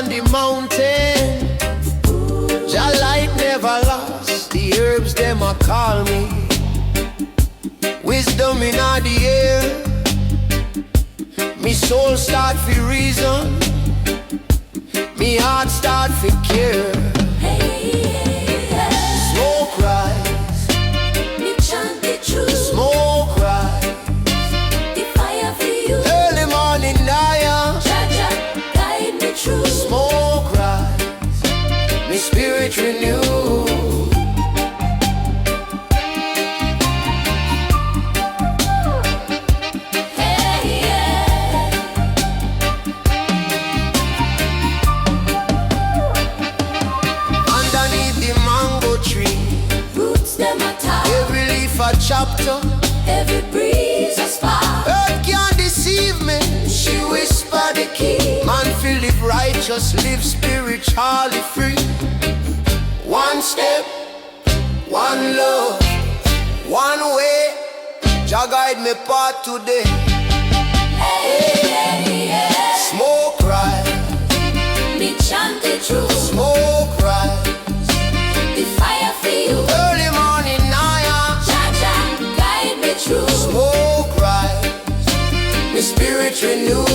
on the mountain. Jah light never lost. The herbs them a call me. Wisdom in all the air. Me soul start for reason. Me heart start for care. Smoke rise. Me chant the truth. Smoke rise. The fire for you. Early morning Nyah. Jah Jah guide me through. Smoke rise. Me spirit renew. A chapter, every breeze a spark. Earth can't deceive me. She whisper the key. Man feel live righteous, live spiritually free. One step, one love, one way. Jah guide me path today. Smoke rise. Me chant the truth. Smoke rise. The fire for you. Early morning Nyah. True. Smoke rise, my spirit renew.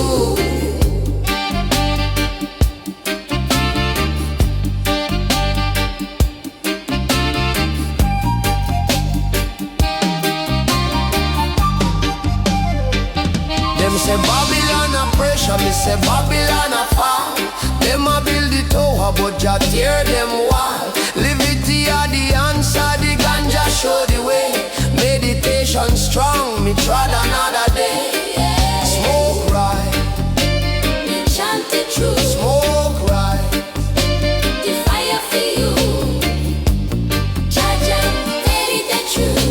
Them say Babylon a pressure, me say Babylon a fall. Them a build the tower, but Jah tear them wall. Liberty are the answer, the ganja show the way. Meditation strong, me trod another day. Smoke right, me chant the truth. Smoke right, the fire for you. Jah Jah very the truth.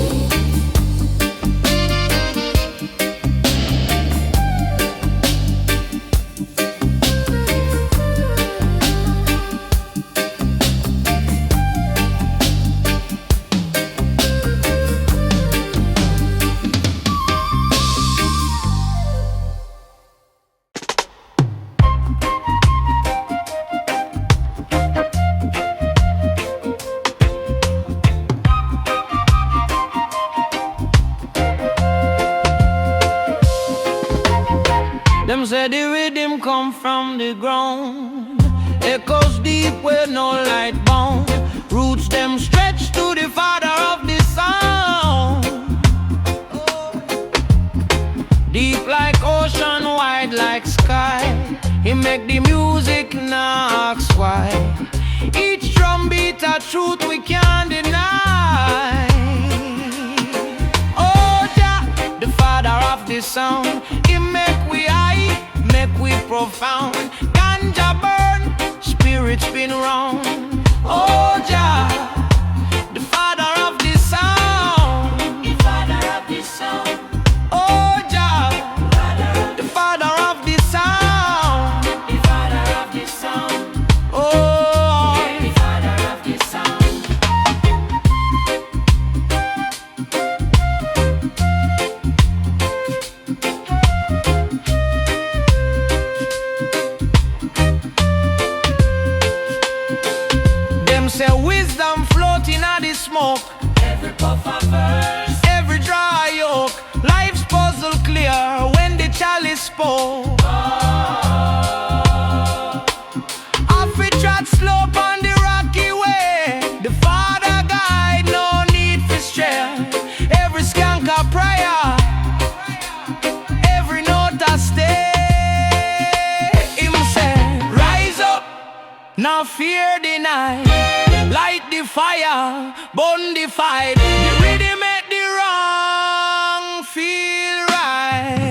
Them say the rhythm come from the ground. Echoes deep where no light bound. Roots them stretch to the father of the sound. Deep like ocean, wide like sky. He make the music knocks why. Each drum beat a truth we can't deny. Oh Jah, the father of the sound. He make we high, make we profound. Ganja burn, spirit spin round. Oh Jah, the father of the sound. The father of the sound. Oh Jah, the father of the sound. The father of the sound. Oh, the father of the sound. say wisdom floating out the smoke. Every puff of verse, Every dry yoke, life's puzzle clear when the chalice spoke. Off it trot slope on the rocky way. The Father guide, no need for strength. Every skank a prayer, every note a stay. Him say, rise up, now fear the night. Light the fire, burn the fight. The rhythm make the wrong feel right.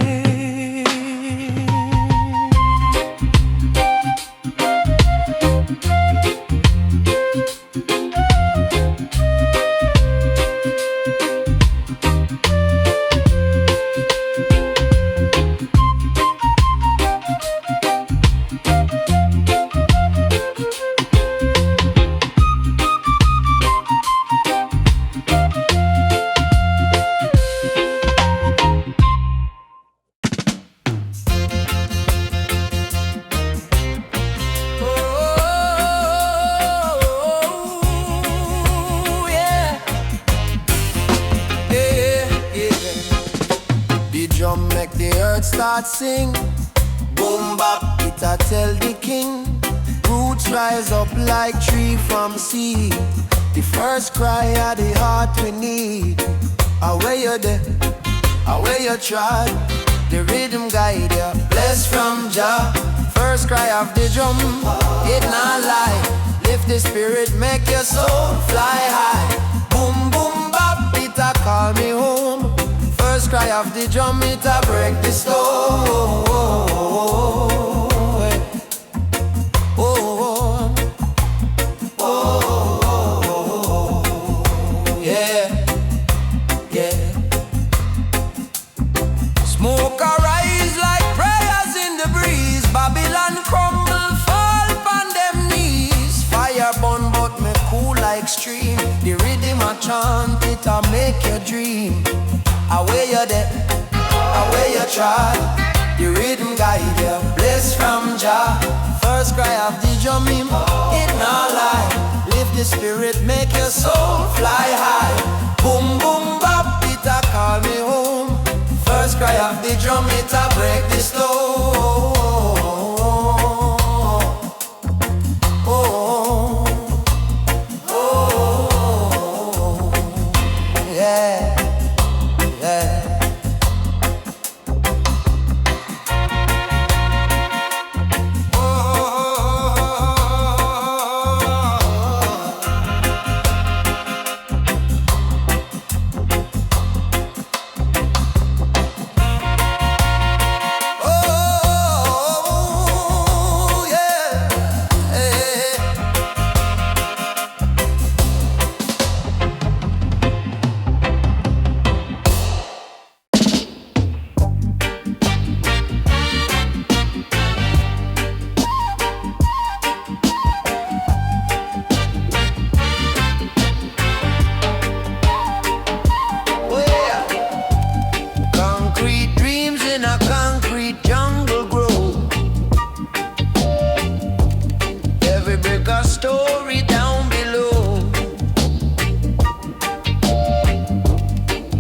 birds start sing. Boom bap, it a tell the king. Roots rise up like tree from seed. The first cry of the heart we need. Away you there, away you trod. The rhythm guide you, blessed from Jah. First cry of the drum, it not lie. Lift the spirit, make your soul fly high. Boom boom bap, it a call me home. First cry of the drum, it a break the stone. Smoke arise like prayers in the breeze. Babylon crumble, fall upon them knees. Fire burn but me cool like stream. The rhythm a chant, it a make you dream. Away you there, away you try. The rhythm guide you, blessed from Jah. First cry of the drum, it not lie. Lift the spirit, make your soul fly high. Boom boom bap, it a call me home. First cry of the drum, it a break the stone. Yeah, yeah. Concrete dreams in a concrete jungle grow. Every brick a story down below.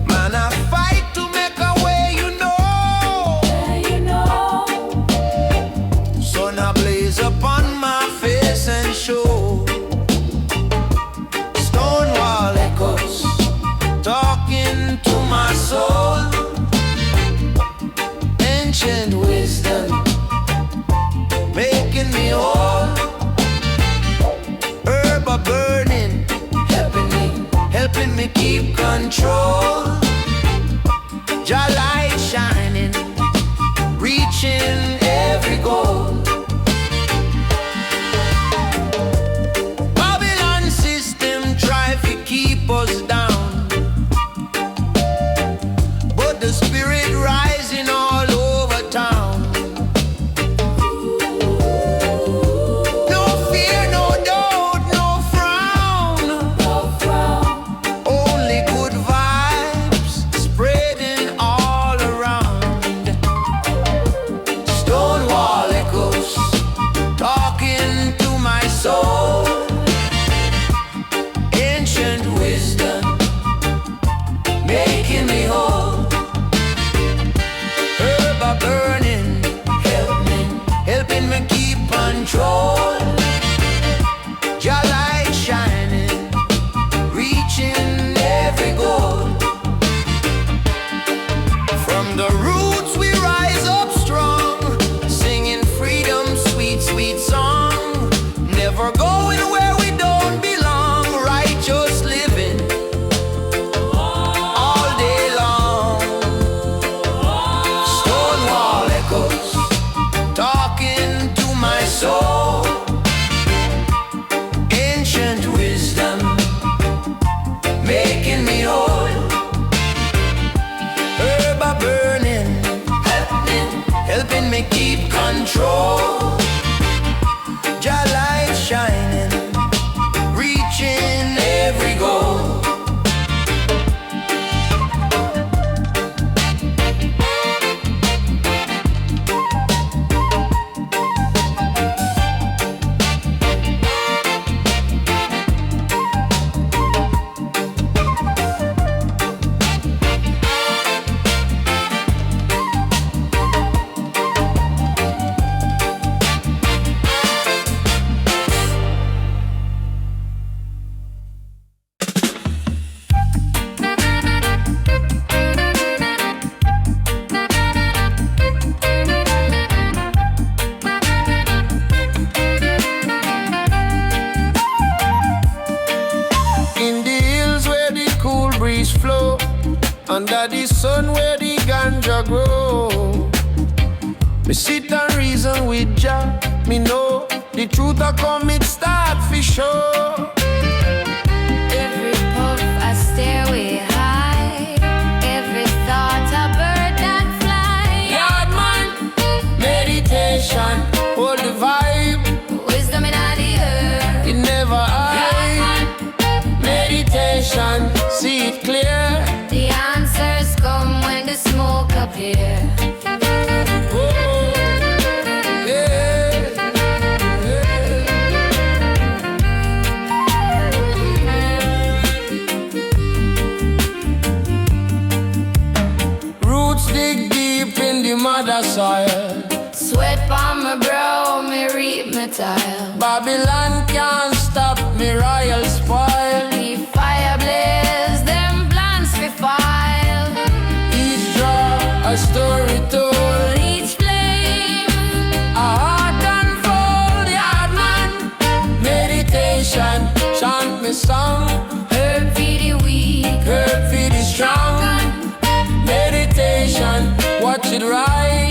Man, I fight to make a way, you know. Sun a blaze upon my face and show. Stonewall echoes talking to my soul. Ancient wisdom making me whole. Herb a burning, helping me keep control. Jah light shining, reaching every goal. Babylon system try to keep us down, but the spirit rising all over town. No fear, no doubt, no frown. Only good vibes spreading all around. flow. Under the sun where the ganja grow. Me sit and reason with Jah. Me know the truth a come, it start for sure. Every puff a stairway high, every thought a bird that fly. Yardman Meditation, hold the vibe. Wisdom in all the earth. It never hide. Meditation, see it clear. The answers come when the smoke appear. Mother soil, Sweat on my brow, me reap my tile. Babylon can't stop me royal spoil. The fire blaze, them plans we file. Each draw a story told, Each flame a heart unfold. Yardman Meditation, chant me song. herb for the weak, Herb for the strong. Meditation, watch it rise.